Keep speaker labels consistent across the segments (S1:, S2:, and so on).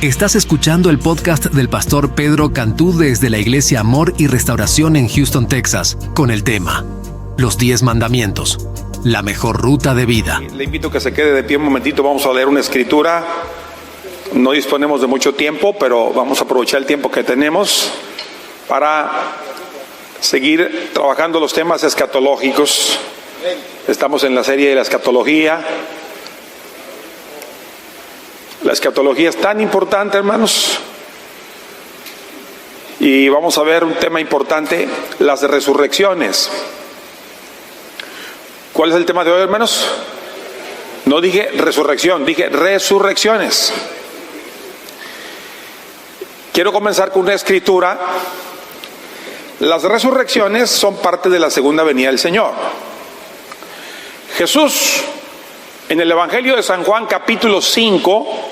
S1: Estás escuchando el podcast del pastor Pedro Cantú desde la Iglesia Amor y Restauración en Houston, Texas, con el tema Los 10 Mandamientos, la mejor ruta de vida.
S2: Le invito a que se quede de pie un momentito, vamos a leer una escritura. No disponemos de mucho tiempo, pero vamos a aprovechar el tiempo que tenemos para seguir trabajando los temas escatológicos. Estamos en la serie de la escatología. La escatología es tan importante, hermanos. Y vamos a ver un tema importante, las resurrecciones. ¿Cuál es el tema de hoy, hermanos? No dije resurrección, dije resurrecciones. Quiero comenzar con una escritura. Las resurrecciones son parte de la segunda venida del Señor. Jesús, en el Evangelio de San Juan, capítulo 5,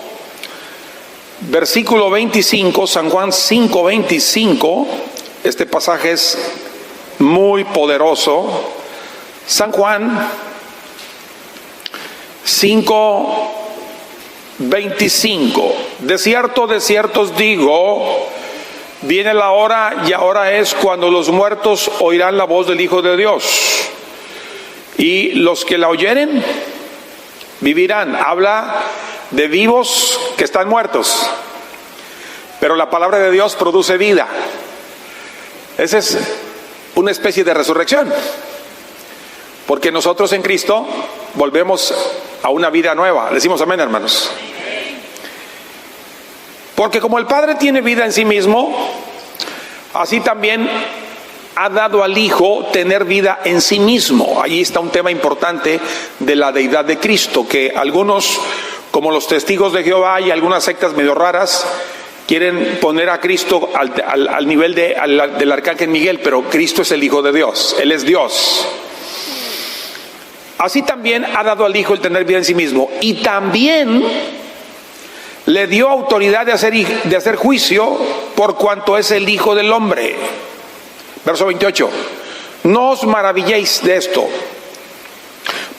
S2: versículo 25, San Juan 5, 25, este pasaje es muy poderoso. San Juan 5, 25, de cierto os digo, viene la hora y ahora es cuando los muertos oirán la voz del Hijo de Dios, y los que la oyeren vivirán. Habla de vivos que están muertos, pero la palabra de Dios produce vida. Esa es una especie de resurrección, porque nosotros en Cristo volvemos a una vida nueva. Decimos amén, hermanos. Porque como el Padre tiene vida en sí mismo, así también ha dado al Hijo tener vida en sí mismo. Ahí está un tema importante de la deidad de Cristo, que algunos, como los testigos de Jehová y algunas sectas medio raras, quieren poner a Cristo al nivel del arcángel Miguel, pero Cristo es el Hijo de Dios, Él es Dios. Así también ha dado al Hijo el tener vida en sí mismo, y también le dio autoridad de hacer juicio por cuanto es el Hijo del Hombre. Verso 28, no os maravilléis de esto,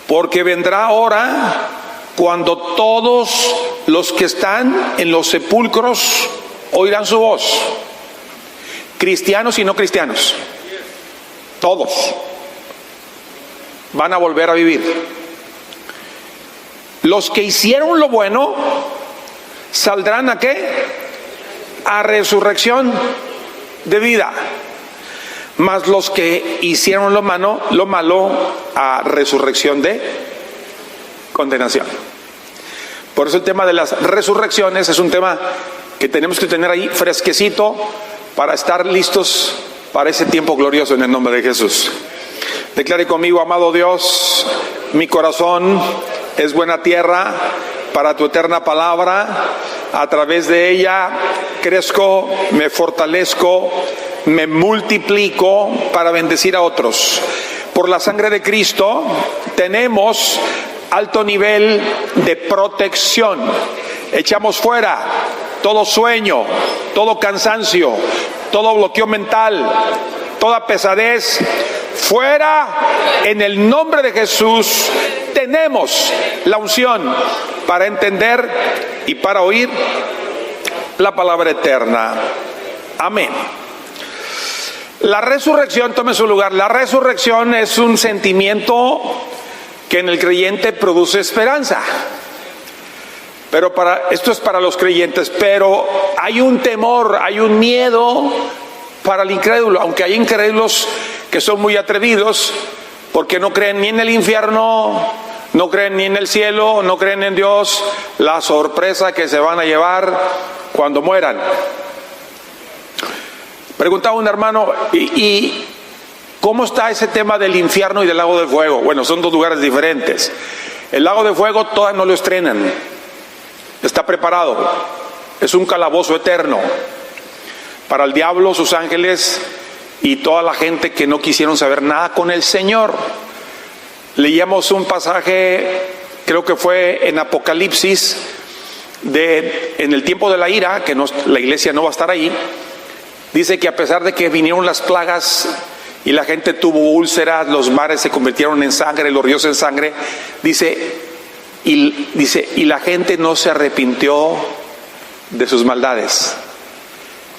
S2: porque vendrá hora cuando todos los que están en los sepulcros oirán su voz, cristianos y no cristianos, todos van a volver a vivir. Los que hicieron lo bueno saldrán ¿a qué? A resurrección de vida. Mas los que hicieron lo malo a resurrección de condenación. Por eso el tema de las resurrecciones es un tema que tenemos que tener ahí fresquecito para estar listos para ese tiempo glorioso en el nombre de Jesús. Declare conmigo: amado Dios, mi corazón es buena tierra para tu eterna palabra. A través de ella crezco, me fortalezco, me multiplico para bendecir a otros. Por la sangre de Cristo tenemos alto nivel de protección. Echamos fuera todo sueño, todo cansancio, todo bloqueo mental, toda pesadez. Fuera en el nombre de Jesús. Tenemos la unción para entender y para oír la palabra eterna. Amén. La resurrección, tome su lugar. La resurrección es un sentimiento que en el creyente produce esperanza. Pero esto es para los creyentes, pero hay un temor, hay un miedo para el incrédulo, aunque hay incrédulos que son muy atrevidos porque no creen ni en el infierno, no creen ni en el cielo, no creen en Dios, la sorpresa que se van a llevar cuando mueran. Preguntaba un hermano, ¿y cómo está ese tema del infierno y del lago de fuego? Bueno, son dos lugares diferentes. El lago de fuego todavía no lo estrenan, está preparado, es un calabozo eterno para el diablo, sus ángeles y toda la gente que no quisieron saber nada con el Señor. Leíamos un pasaje, creo que fue en Apocalipsis, en el tiempo de la ira, que la iglesia no va a estar ahí. Dice que a pesar de que vinieron las plagas y la gente tuvo úlceras, los mares se convirtieron en sangre, los ríos en sangre, dice, y la gente no se arrepintió de sus maldades.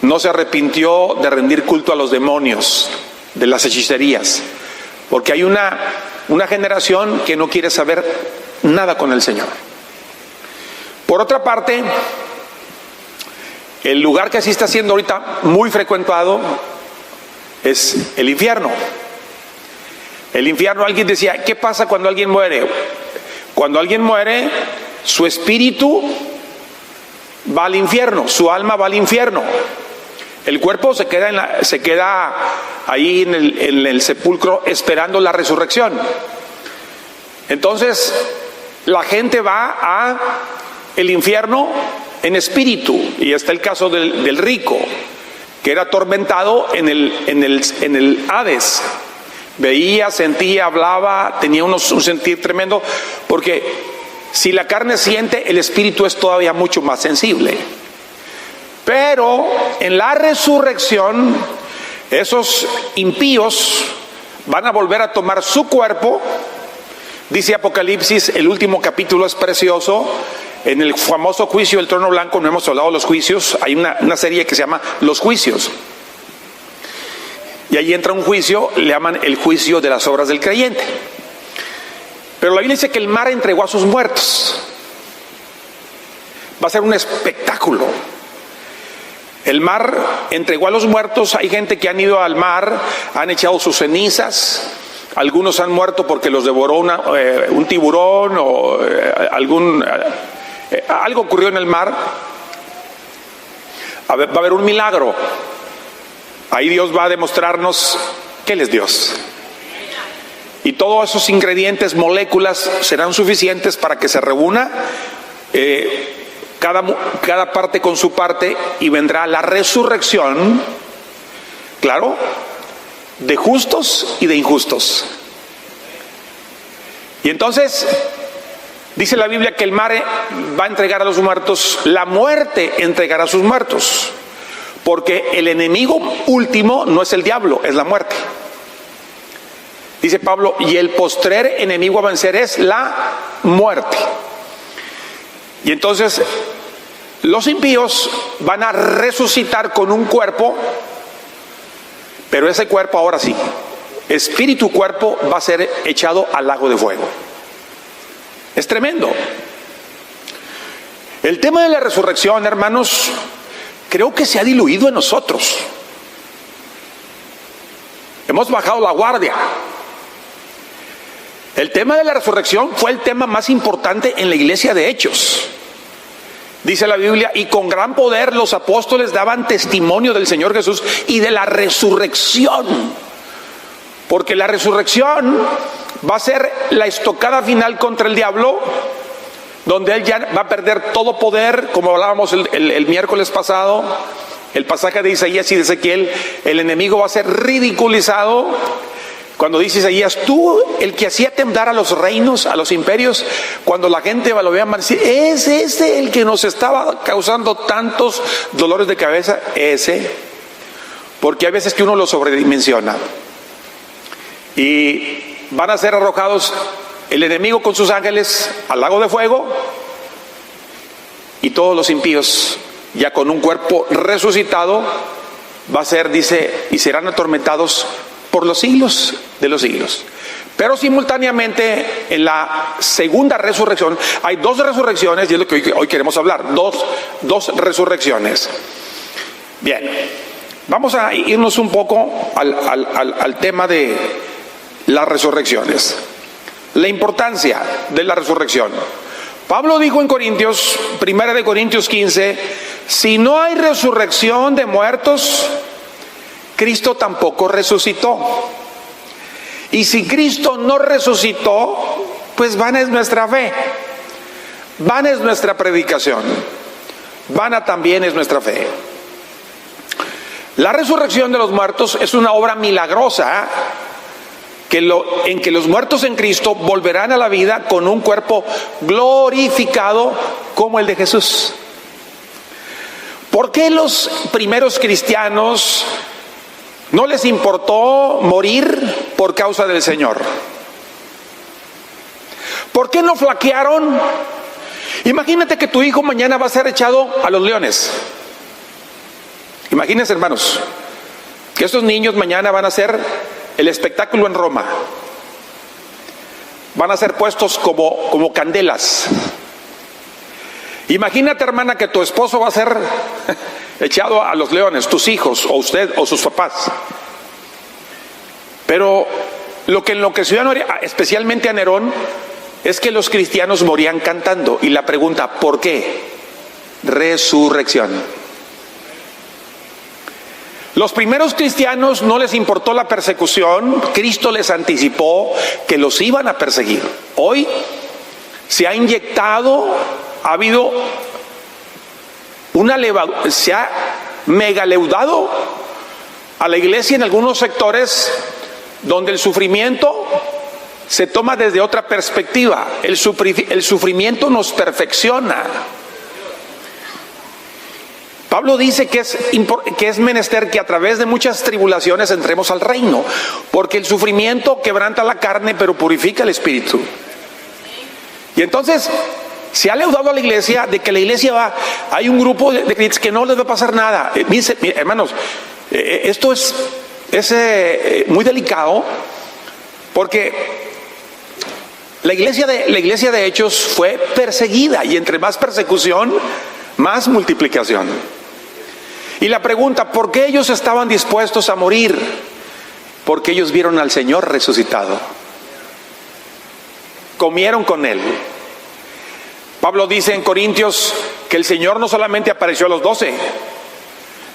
S2: No se arrepintió de rendir culto a los demonios, de las hechicerías, porque hay una generación que no quiere saber nada con el Señor. Por otra parte, el lugar que así está siendo ahorita muy frecuentado es el infierno. El infierno, alguien decía, ¿qué pasa cuando alguien muere? Cuando alguien muere, su espíritu va al infierno, su alma va al infierno. El cuerpo se queda ahí en el sepulcro esperando la resurrección. Entonces, la gente va a el infierno en espíritu, y está el caso del rico, que era atormentado en el Hades. Veía, sentía, hablaba, tenía un sentir tremendo, porque si la carne siente, el espíritu es todavía mucho más sensible. Pero en la resurrección, esos impíos van a volver a tomar su cuerpo. Dice Apocalipsis, el último capítulo es precioso. En el famoso juicio del trono blanco, no hemos hablado de los juicios, hay una serie que se llama Los Juicios. Y ahí entra un juicio, le llaman el juicio de las obras del creyente. Pero la Biblia dice que el mar entregó a sus muertos. Va a ser un espectáculo. El mar entregó a los muertos. Hay gente que han ido al mar, han echado sus cenizas. Algunos han muerto porque los devoró un tiburón o algo ocurrió en el mar. Va a haber un milagro. Ahí Dios va a demostrarnos que Él es Dios. Y todos esos ingredientes, moléculas, serán suficientes para que se reúna cada parte con su parte, y vendrá la resurrección, claro, de justos y de injustos. Y entonces dice la Biblia que el mar va a entregar a los muertos, la muerte entregará a sus muertos, porque el enemigo último no es el diablo, es la muerte. Dice Pablo, y el postrer enemigo a vencer es la muerte. Y entonces los impíos van a resucitar con un cuerpo, pero ese cuerpo ahora sí, espíritu cuerpo, va a ser echado al lago de fuego. Es tremendo. El tema de la resurrección, hermanos, creo que se ha diluido en nosotros. Hemos bajado la guardia. El tema de la resurrección fue el tema más importante en la iglesia de Hechos. Dice la Biblia, y con gran poder los apóstoles daban testimonio del Señor Jesús y de la resurrección. Porque la resurrección va a ser la estocada final contra el diablo, donde él ya va a perder todo poder, como hablábamos el miércoles pasado, el pasaje de Isaías y de Ezequiel. El enemigo va a ser ridiculizado. Cuando dice Isaías, tú, el que hacía temblar a los reinos, a los imperios, cuando la gente lo vea mal, decir, ¿es ese el que nos estaba causando tantos dolores de cabeza? Ese. Porque hay veces que uno lo sobredimensiona. Y van a ser arrojados el enemigo con sus ángeles al lago de fuego, y todos los impíos, ya con un cuerpo resucitado, va a ser, dice, y serán atormentados por los siglos de los siglos. Pero simultáneamente, en la segunda resurrección, hay dos resurrecciones, y es lo que hoy queremos hablar, dos resurrecciones. Bien, vamos a irnos un poco al tema de las resurrecciones. La importancia de la resurrección. Pablo dijo en Corintios, 1 Corintios 15, si no hay resurrección de muertos, Cristo tampoco resucitó. Y si Cristo no resucitó, pues vana es nuestra fe, vana es nuestra predicación, vana también es nuestra fe. La resurrección de los muertos es una obra milagrosa en que los muertos en Cristo volverán a la vida con un cuerpo glorificado como el de Jesús. ¿Por qué los primeros cristianos no les importó morir por causa del Señor? ¿Por qué no flaquearon Imagínate que tu hijo mañana va a ser echado a los leones. Imagínense, hermanos, que estos niños mañana van a hacer el espectáculo en Roma. Van a ser puestos como candelas. Imagínate, hermana, que tu esposo va a ser echado a los leones, tus hijos, o usted, o sus papás. Pero lo que enloqueció especialmente a Nerón es que los cristianos morían cantando. Y la pregunta, ¿por qué? Resurrección. Los primeros cristianos no les importó la persecución. Cristo les anticipó que los iban a perseguir. Hoy se ha inyectado, ha habido se ha megaleudado a la iglesia en algunos sectores donde el sufrimiento se toma desde otra perspectiva. El sufrimiento nos perfecciona. Pablo dice que es menester que a través de muchas tribulaciones entremos al reino, porque el sufrimiento quebranta la carne, pero purifica el espíritu. Y entonces se ha leudado a la iglesia de que la iglesia hay un grupo de creyentes que no les va a pasar nada. Hermanos, esto es muy delicado, porque la iglesia de Hechos fue perseguida, y entre más persecución, más multiplicación. Y la pregunta, ¿por qué ellos estaban dispuestos a morir? Porque ellos vieron al Señor resucitado, comieron con Él. Pablo dice en Corintios que el Señor no solamente apareció a los 12,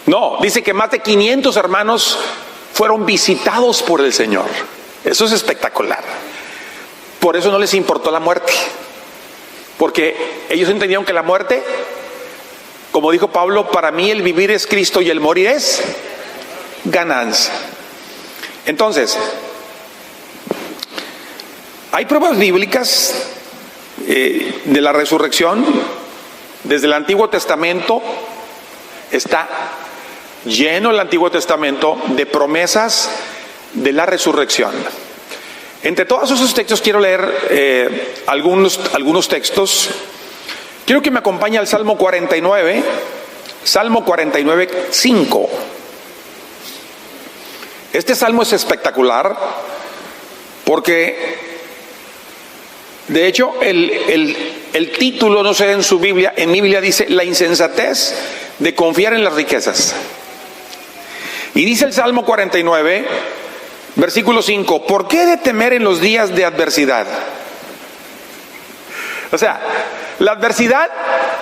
S2: no, dice que más de 500 hermanos fueron visitados por el Señor. Eso es espectacular. Por eso no les importó la muerte, porque ellos entendieron que la muerte, como dijo Pablo, para mí el vivir es Cristo y el morir es ganancia. Entonces, hay pruebas bíblicas de la resurrección. Desde el Antiguo Testamento está lleno el Antiguo Testamento de promesas de la resurrección. Entre todos esos textos quiero leer algunos textos. Quiero que me acompañe al Salmo 49, Salmo 49, 5. Este salmo es espectacular porque, de hecho, el título, no sé, en mi Biblia dice la insensatez de confiar en las riquezas. Y dice el Salmo 49, versículo 5, ¿por qué de temer en los días de adversidad? O sea, la adversidad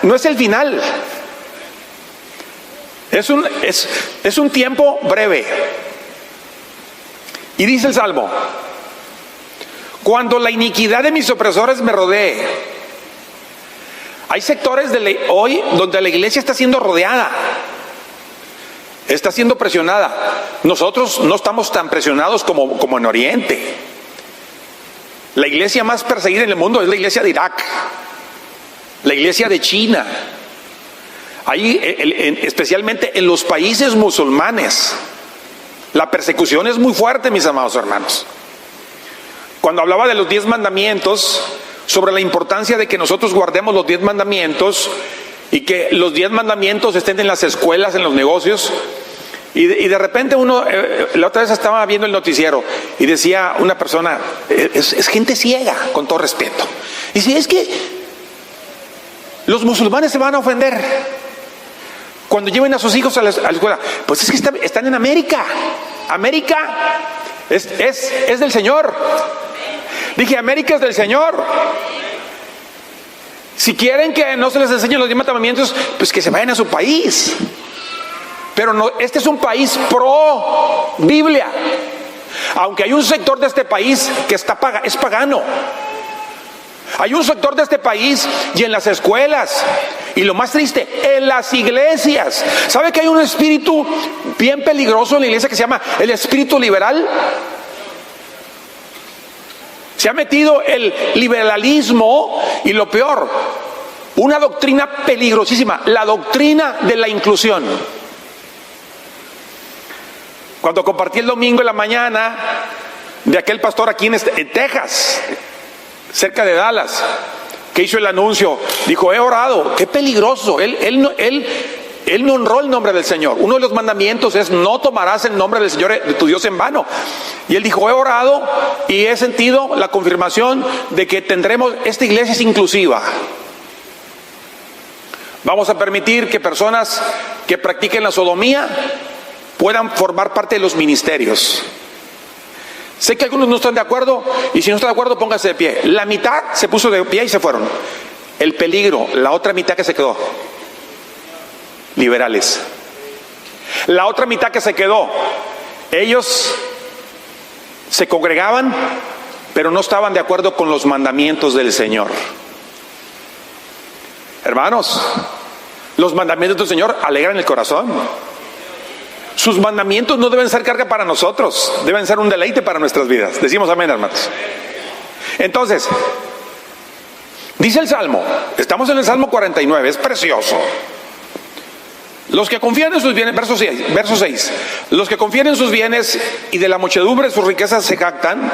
S2: no es el final. Es un tiempo breve. Y dice el Salmo, cuando la iniquidad de mis opresores me rodee. Hay sectores hoy donde la iglesia está siendo rodeada, está siendo presionada. Nosotros no estamos tan presionados como en Oriente. La iglesia más perseguida en el mundo es la iglesia de Irak, la iglesia de China. Ahí, especialmente en los países musulmanes, la persecución es muy fuerte, mis amados hermanos. Cuando hablaba de los 10 mandamientos, sobre la importancia de que nosotros guardemos los 10 mandamientos y que los 10 mandamientos estén en las escuelas, en los negocios, y de repente la otra vez estaba viendo el noticiero y decía una persona, es gente ciega, con todo respeto, y dice, es que los musulmanes se van a ofender cuando lleven a sus hijos a la escuela. Pues es que están en América. América es del Señor. Dije, América es del Señor. Si quieren que no se les enseñen los 10 mandamientos, pues que se vayan a su país. Pero no, este es un país pro Biblia. Aunque hay un sector de este país que es pagano. Hay un sector de este país y en las escuelas, y lo más triste, en las iglesias. ¿Sabe que hay un espíritu bien peligroso en la iglesia que se llama el espíritu liberal? Se ha metido el liberalismo y, lo peor, una doctrina peligrosísima, la doctrina de la inclusión. Cuando compartí el domingo en la mañana de aquel pastor aquí en Texas, cerca de Dallas, que hizo el anuncio, dijo: he orado. Qué peligroso. Él no honró el nombre del Señor. Uno de los mandamientos es: no tomarás el nombre del Señor de tu Dios en vano. Y él dijo: he orado y he sentido la confirmación de que tendremos, esta iglesia es inclusiva. Vamos a permitir que personas que practiquen la sodomía puedan formar parte de los ministerios. Sé que algunos no están de acuerdo, y si no están de acuerdo, pónganse de pie. La mitad se puso de pie y se fueron. El peligro, la otra mitad que se quedó, liberales. La otra mitad que se quedó, ellos se congregaban, pero no estaban de acuerdo con los mandamientos del Señor. Hermanos, los mandamientos del Señor alegran el corazón. Sus mandamientos no deben ser carga para nosotros, deben ser un deleite para nuestras vidas. Decimos amén, hermanos. Entonces, dice el Salmo, estamos en el Salmo 49, es precioso. Los que confían en sus bienes, verso 6, los que confían en sus bienes y de la muchedumbre de sus riquezas se jactan,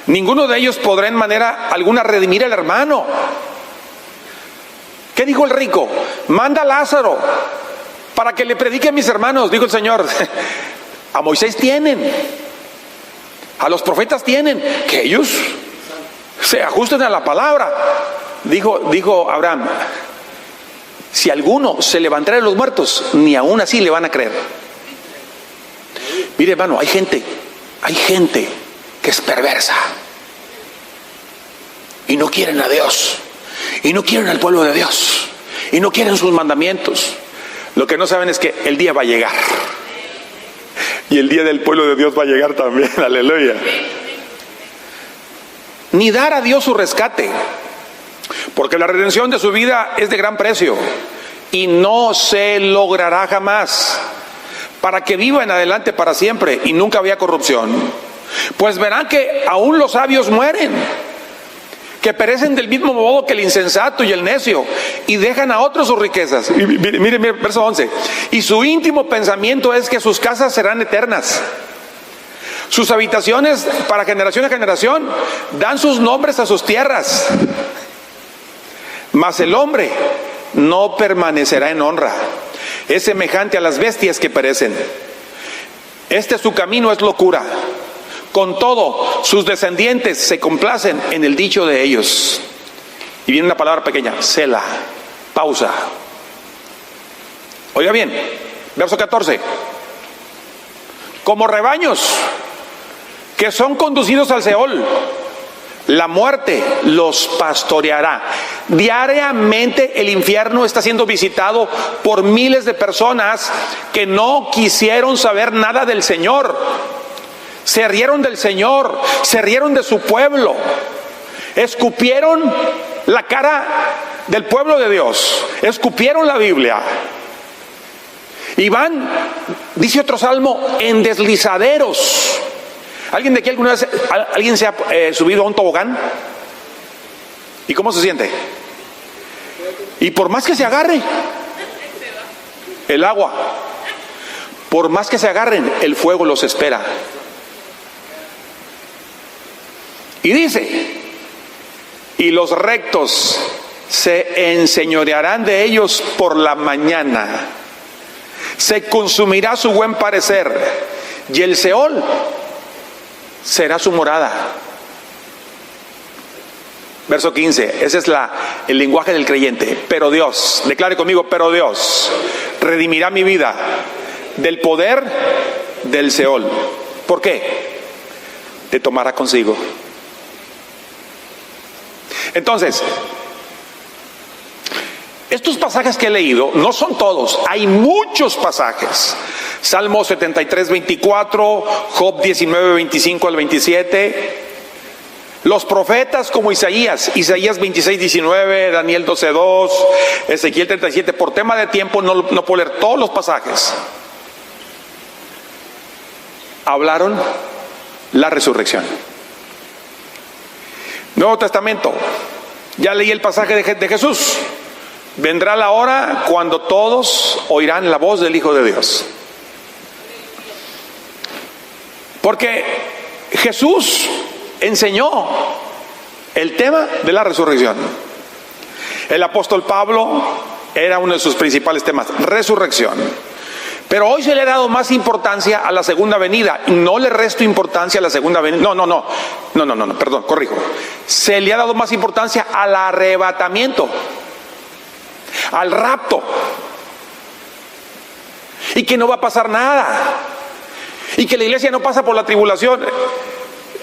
S2: ninguno de ellos podrá en manera alguna redimir al hermano. ¿Qué dijo el rico? Manda a Lázaro para que le predique a mis hermanos, dijo el Señor. A Moisés tienen, a los profetas tienen, que ellos se ajusten a la palabra. Dijo Abraham: si alguno se levantara de los muertos, ni aún así le van a creer. Mire, hermano, hay gente que es perversa y no quieren a Dios, y no quieren al pueblo de Dios, y no quieren sus mandamientos. Lo que no saben es que el día va a llegar, y el día del pueblo de Dios va a llegar también. Aleluya. Ni dar a Dios su rescate, porque la redención de su vida es de gran precio y no se logrará jamás, para que viva en adelante para siempre y nunca había corrupción. Pues verán que aún los sabios mueren, que perecen del mismo modo que el insensato y el necio, y dejan a otros sus riquezas. Y mire, verso 11. Y su íntimo pensamiento es que sus casas serán eternas, sus habitaciones para generación a generación. Dan sus nombres a sus tierras, mas el hombre no permanecerá en honra. Es semejante a las bestias que perecen. Su camino es locura. Con todo, sus descendientes se complacen en el dicho de ellos. Y viene una palabra pequeña: Selah, pausa. Oiga bien, verso 14. Como rebaños que son conducidos al Seol, la muerte los pastoreará. Diariamente el infierno está siendo visitado por miles de personas que no quisieron saber nada del Señor. Se rieron del Señor, se rieron de su pueblo, escupieron la cara del pueblo de Dios, escupieron la Biblia. Y van, dice otro salmo, en deslizaderos. ¿Alguien de aquí alguna vez, alguien se ha subido a un tobogán? ¿Y cómo se siente? Y por más que se agarre el agua, por más que se agarren, el fuego los espera. Y dice: y los rectos se enseñorearán de ellos por la mañana, se consumirá su buen parecer, y el Seol será su morada. Verso 15, ese es el lenguaje del creyente. Pero Dios, declare conmigo: pero Dios redimirá mi vida del poder del Seol. ¿Por qué? Te tomará consigo. Entonces, estos pasajes que he leído no son todos, hay muchos pasajes. Salmo 73, 24, Job 19, 25 al 27. Los profetas como Isaías 26, 19, Daniel 12, 2, Ezequiel 37. Por tema de tiempo no puedo leer todos los pasajes. Hablaron la resurrección. Nuevo Testamento, ya leí el pasaje de Jesús. Vendrá la hora cuando todos oirán la voz del Hijo de Dios. Porque Jesús enseñó el tema de la resurrección. El apóstol Pablo era uno de sus principales temas, resurrección. Pero hoy se le ha dado más importancia a la segunda venida. No le resto importancia a la segunda venida. No, perdón, corrijo. Se le ha dado más importancia al arrebatamiento, al rapto. Y que no va a pasar nada. Y que la iglesia no pasa por la tribulación.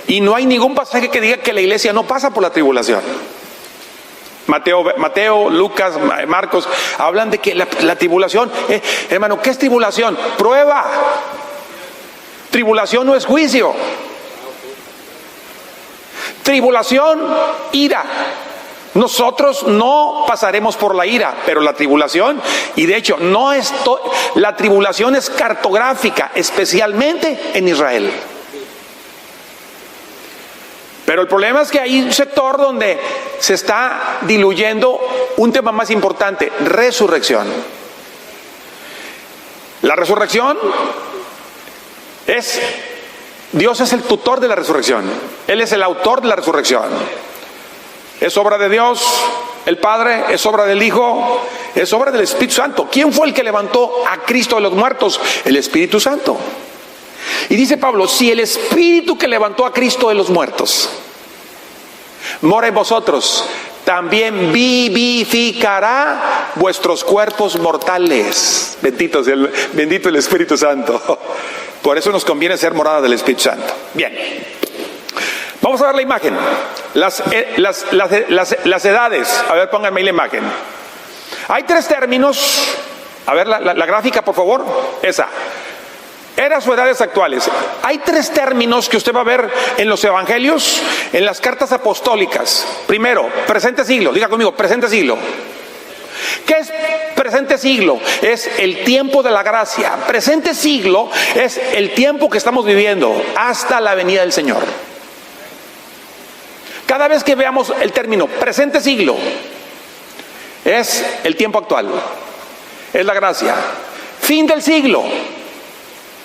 S2: Y no hay ningún pasaje que diga que la iglesia no pasa por la tribulación. Mateo, Lucas, Marcos hablan de que la tribulación, hermano, ¿qué es tribulación? Prueba. Tribulación no es juicio. Tribulación, ira. Nosotros no pasaremos por la ira, pero la tribulación, y de hecho la tribulación es cartográfica, especialmente en Israel. Pero el problema es que hay un sector donde se está diluyendo un tema más importante, resurrección. La resurrección Dios es el tutor de la resurrección. Él es el autor de la resurrección. Es obra de Dios, el Padre, es obra del Hijo, es obra del Espíritu Santo. ¿Quién fue el que levantó a Cristo de los muertos? El Espíritu Santo. Y dice Pablo, si el Espíritu que levantó a Cristo de los muertos mora en vosotros, también vivificará vuestros cuerpos mortales. Bendito el Espíritu Santo. Por eso nos conviene ser morada del Espíritu Santo. Bien, vamos a ver la imagen. Las edades. A ver, pónganme ahí la imagen. Hay 3 términos. A ver la gráfica, por favor. Esa. Eras o edades actuales. Hay 3 términos que usted va a ver en los evangelios, en las cartas apostólicas. Primero, presente siglo. Diga conmigo, presente siglo. ¿Qué es presente siglo? Es el tiempo de la gracia. Presente siglo es el tiempo que estamos viviendo hasta la venida del Señor. Cada vez que veamos el término presente siglo, es el tiempo actual. Es la gracia. Fin del siglo.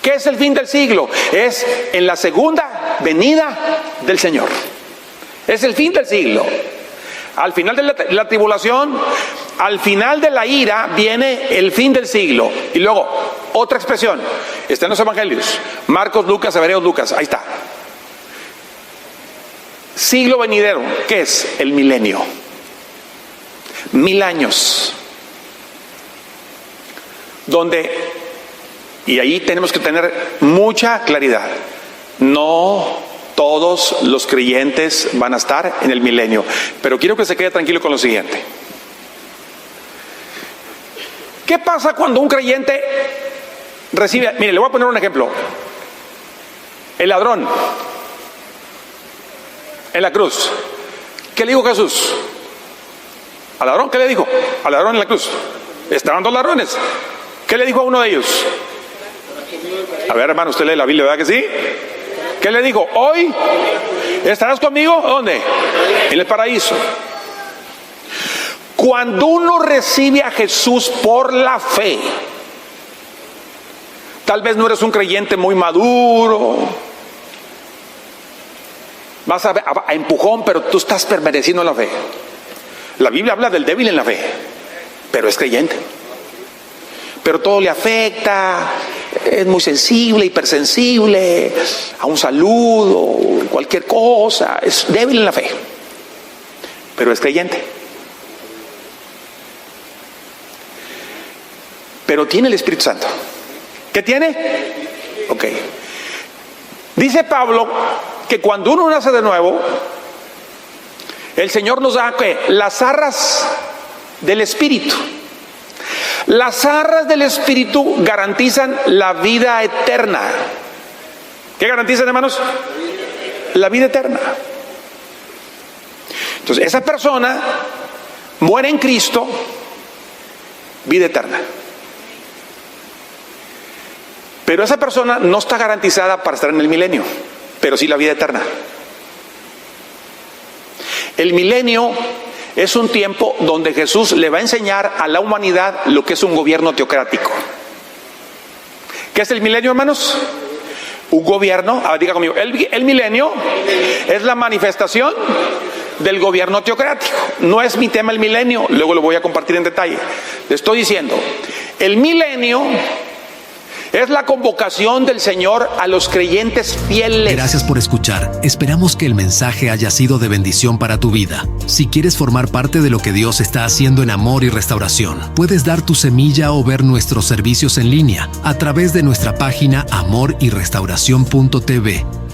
S2: ¿Qué es el fin del siglo? Es en la segunda venida del Señor. Es el fin del siglo. Al final de la tribulación, al final de la ira, viene el fin del siglo. Y luego, otra expresión. Está en los evangelios. Marcos, Lucas, Hebreos, Lucas. Ahí está. Siglo venidero. ¿Qué es? El milenio. 1000 años. Donde... Y ahí tenemos que tener mucha claridad. No todos los creyentes van a estar en el milenio. Pero quiero que se quede tranquilo con lo siguiente. ¿Qué pasa cuando un creyente recibe? Mire, le voy a poner un ejemplo. El ladrón en la cruz. ¿Qué le dijo Jesús? ¿Al ladrón qué le dijo? Al ladrón en la cruz. Estaban 2 ladrones. ¿Qué le dijo a uno de ellos? A ver, hermano, usted lee la Biblia, ¿verdad que sí? ¿Qué le dijo? Hoy estarás conmigo, ¿dónde? En el paraíso. Cuando uno recibe a Jesús por la fe, tal vez no eres un creyente muy maduro, vas a empujón, pero tú estás permaneciendo en la fe. La Biblia habla del débil en la fe, pero es creyente. Pero todo le afecta, es muy sensible, hipersensible a un saludo, cualquier cosa, es débil en la fe, pero es creyente. Pero tiene el Espíritu Santo. ¿Qué tiene? Ok. Dice Pablo que cuando uno nace de nuevo, el Señor nos da ¿qué? Las arras del Espíritu. Las arras del Espíritu garantizan la vida eterna. ¿Qué garantizan, hermanos? La vida eterna. Entonces, esa persona muere en Cristo, vida eterna. Pero esa persona no está garantizada para estar en el milenio, pero sí la vida eterna. El milenio es un tiempo donde Jesús le va a enseñar a la humanidad lo que es un gobierno teocrático. ¿Qué es el milenio, hermanos? Un gobierno, diga conmigo, el milenio es la manifestación del gobierno teocrático. No es mi tema el milenio, luego lo voy a compartir en detalle. Le estoy diciendo, el milenio es la convocación del Señor a los creyentes fieles.
S1: Gracias por escuchar. Esperamos que el mensaje haya sido de bendición para tu vida. Si quieres formar parte de lo que Dios está haciendo en Amor y Restauración, puedes dar tu semilla o ver nuestros servicios en línea a través de nuestra página amoryrestauración.tv.